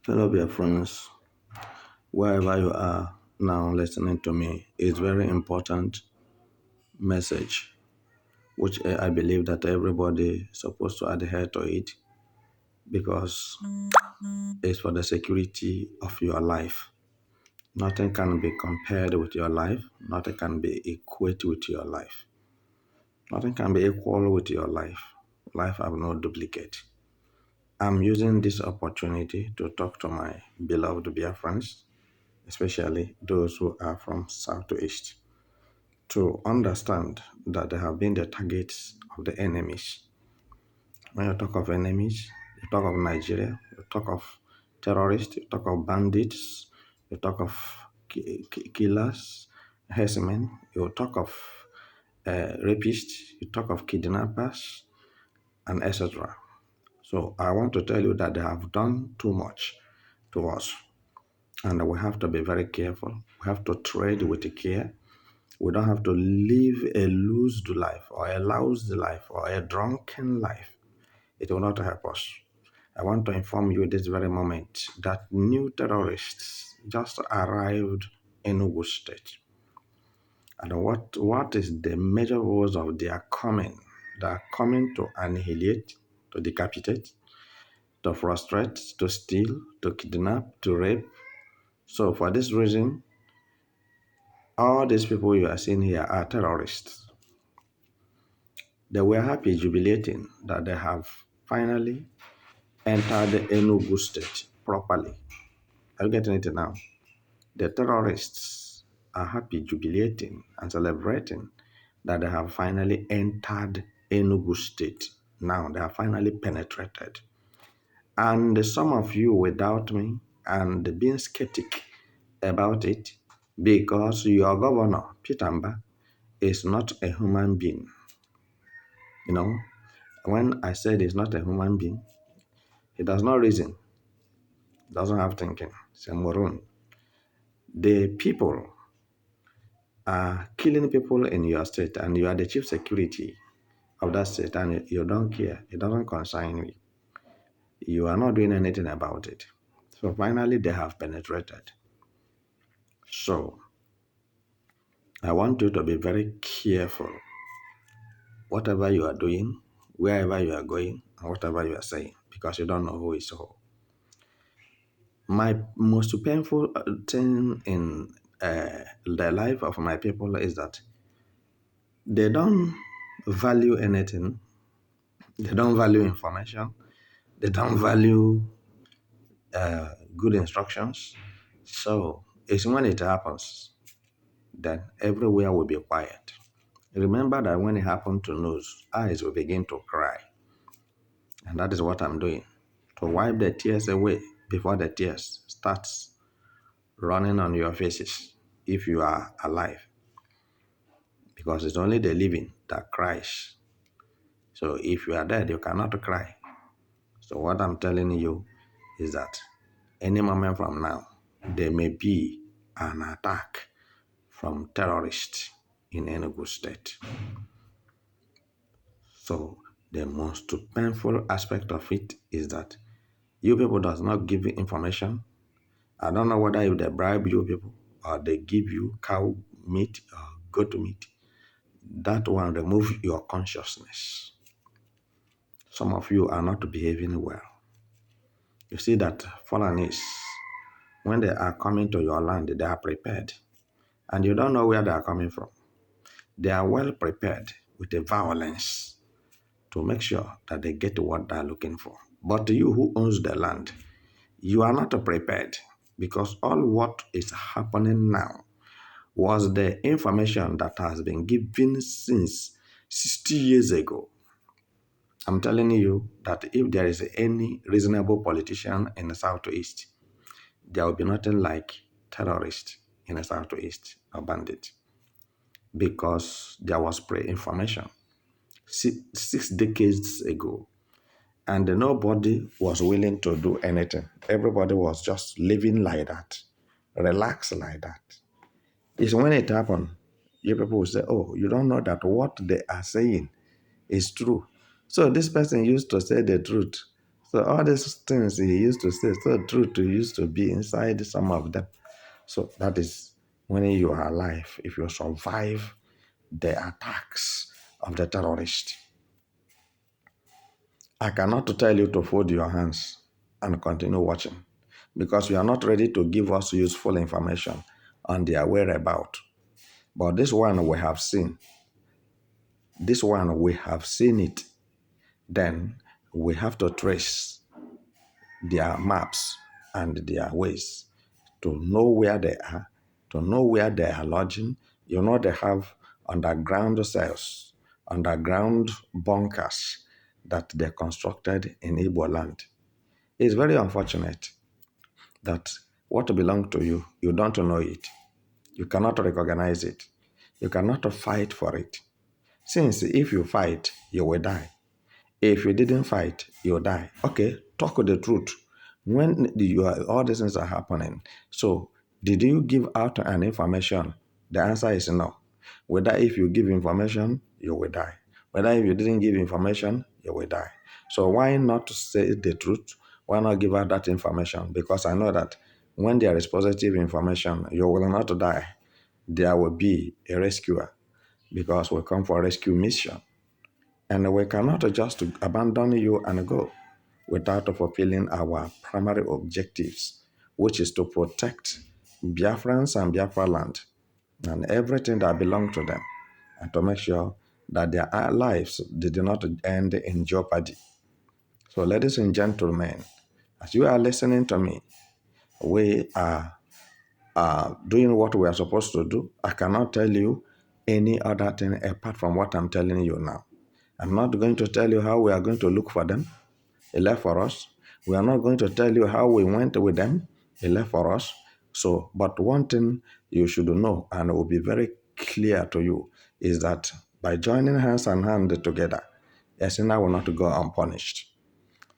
Fellow dear friends, wherever you are now listening to me, is very important message, which I believe that everybody is supposed to adhere to it because it's for the security of your life. Nothing can be compared with your life. Nothing can be equate with your life. Nothing can be equal with your life. Life have no duplicate. I'm using this opportunity to talk to my beloved dear friends, especially those who are from south to east, to understand that they have been the targets of the enemies. When you talk of enemies, you talk of Nigeria, you talk of terrorists, you talk of bandits, you talk of killers, herdsmen, you talk of rapists, you talk of kidnappers, and etc. So I want to tell you that they have done too much to us, and we have to be very careful. We have to tread with care. We don't have to live a loose life or a lousy life or a drunken life. It will not help us. I want to inform you this very moment that new terrorists just arrived in Enugu State. And what is the major goals of their coming? They are coming to annihilate, to decapitate, to frustrate, to steal, to kidnap, to rape. So for this reason, all these people you are seeing here are terrorists. They were happy, jubilating that they have finally entered the Enugu State properly. Are you getting it now? The terrorists are happy, jubilating, and celebrating that they have finally entered Enugu State. Now they have finally penetrated. And some of you will doubt me and being skeptic about it because your governor, Peter Mba, is not a human being. You know, when I said he's not a human being, he does not reason, doesn't have thinking. It's a moron. The people are killing people in your state and you are the chief security of that state and you don't care. It doesn't concern you. You are not doing anything about it. So finally they have penetrated. So I want you to be very careful whatever you are doing, wherever you are going, and whatever you are saying, because you don't know who is who. My most painful thing in the life of my people is that they don't value anything. They don't value information. They don't value good instructions. So it's when it happens that everywhere will be quiet. Remember that when it happened to news, eyes will begin to cry. And that is what I'm doing, to wipe the tears away before the tears starts running on your faces if you are alive. Because it's only the living that cries. So if you are dead, you cannot cry. So what I'm telling you is that any moment from now, there may be an attack from terrorists in Enugu State. So the most painful aspect of it is that you people does not give you information. I don't know whether if they bribe you people or they give you cow meat or goat meat. That one remove your consciousness. Some of you are not behaving well. You see that foreigners, when they are coming to your land, they are prepared. And you don't know where they are coming from. They are well prepared with the violence to make sure that they get what they are looking for. But you who owns the land, you are not prepared because all what is happening now was the information that has been given since 60 years ago. I'm telling you that if there is any reasonable politician in the Southeast, there will be nothing like terrorists in the Southeast or bandits because there was pre-information 6 decades ago and nobody was willing to do anything. Everybody was just living like that, relaxed like that. It's when it happened, you people will say, oh, you don't know that what they are saying is true. So this person used to say the truth. So all these things he used to say, so truth used to be inside some of them. So that is when you are alive, if you survive the attacks of the terrorist. I cannot tell you to fold your hands and continue watching because you are not ready to give us useful information on their whereabouts. But this one we have seen. This one we have seen it. Then we have to trace their maps and their ways to know where they are, to know where they are lodging. You know, they have underground cells, underground bunkers that they constructed in Igbo land. It's very unfortunate that what belongs to you, you don't know it. You cannot recognize it. You cannot fight for it. Since if you fight, you will die. If you didn't fight, you'll die. Okay, talk the truth. When all these things are happening, so did you give out an information? The answer is no. Whether if you give information, you will die. Whether if you didn't give information, you will die. So why not say the truth? Why not give out that information? Because I know that when there is positive information, you will not die. There will be a rescuer because we come for a rescue mission. And we cannot just abandon you and go without fulfilling our primary objectives, which is to protect Biafrans and Biafra land and everything that belongs to them, and to make sure that their lives did not end in jeopardy. So, ladies and gentlemen, as you are listening to me, we are doing what we are supposed to do. I cannot tell you any other thing apart from what I'm telling you now. I'm not going to tell you how we are going to look for them. He left for us. We are not going to tell you how we went with them. He left for us. So, but one thing you should know, and it will be very clear to you, is that by joining hands and hand together, a sinner will not go unpunished.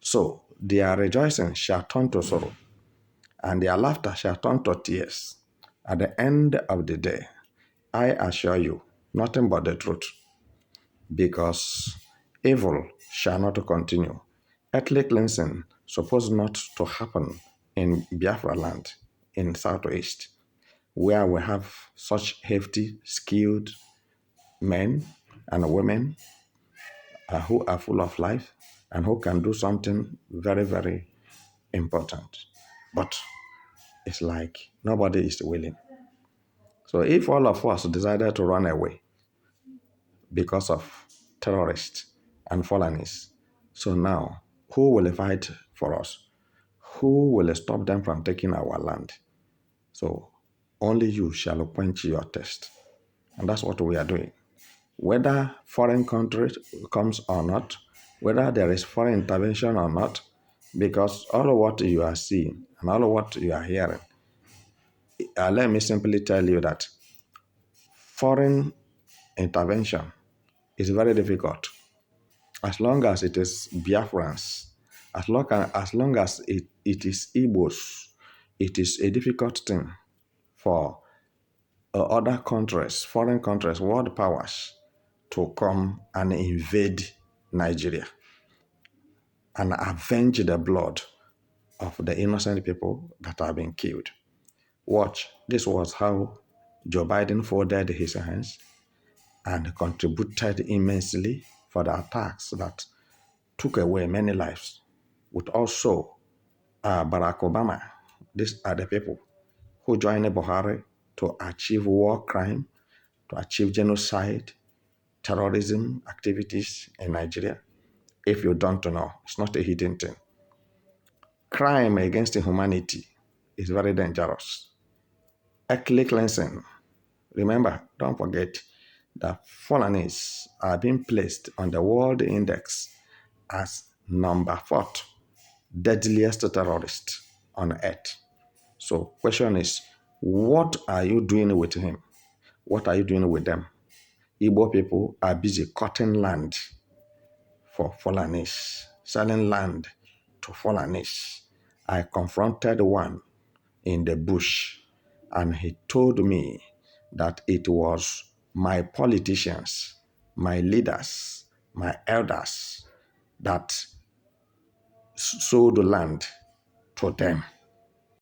So, their rejoicing shall turn to sorrow, and their laughter shall turn to tears. At the end of the day, I assure you, nothing but the truth, because evil shall not continue. Ethnic cleansing supposed not to happen in Biafra land in Southeast, where we have such hefty, skilled men and women who are full of life and who can do something very, very important. But it's like nobody is willing. So if all of us decided to run away because of terrorists and felonies, so now who will fight for us? Who will stop them from taking our land? So only you shall quench your thirst. And that's what we are doing. Whether foreign country comes or not, whether there is foreign intervention or not, because all of what you are seeing and all of what you are hearing, let me simply tell you that foreign intervention is very difficult. As long as it is Biafrans, as long as it is Igbos, it is a difficult thing for other countries, foreign countries, world powers to come and invade Nigeria and avenge the blood of the innocent people that have been killed. Watch, this was how Joe Biden folded his hands and contributed immensely for the attacks that took away many lives. With also Barack Obama, these are the people who joined Buhari to achieve war crime, to achieve genocide, terrorism activities in Nigeria. If you don't know, it's not a hidden thing. Crime against humanity is very dangerous. Ethnic cleansing. Remember, don't forget that felonies are being placed on the world index as number 4 deadliest terrorist on earth. So question is, what are you doing with him? What are you doing with them? Igbo people are busy cutting land for Fulanis, selling land to Fulanis. I confronted one in the bush and he told me that it was my politicians, my leaders, my elders that sold the land to them.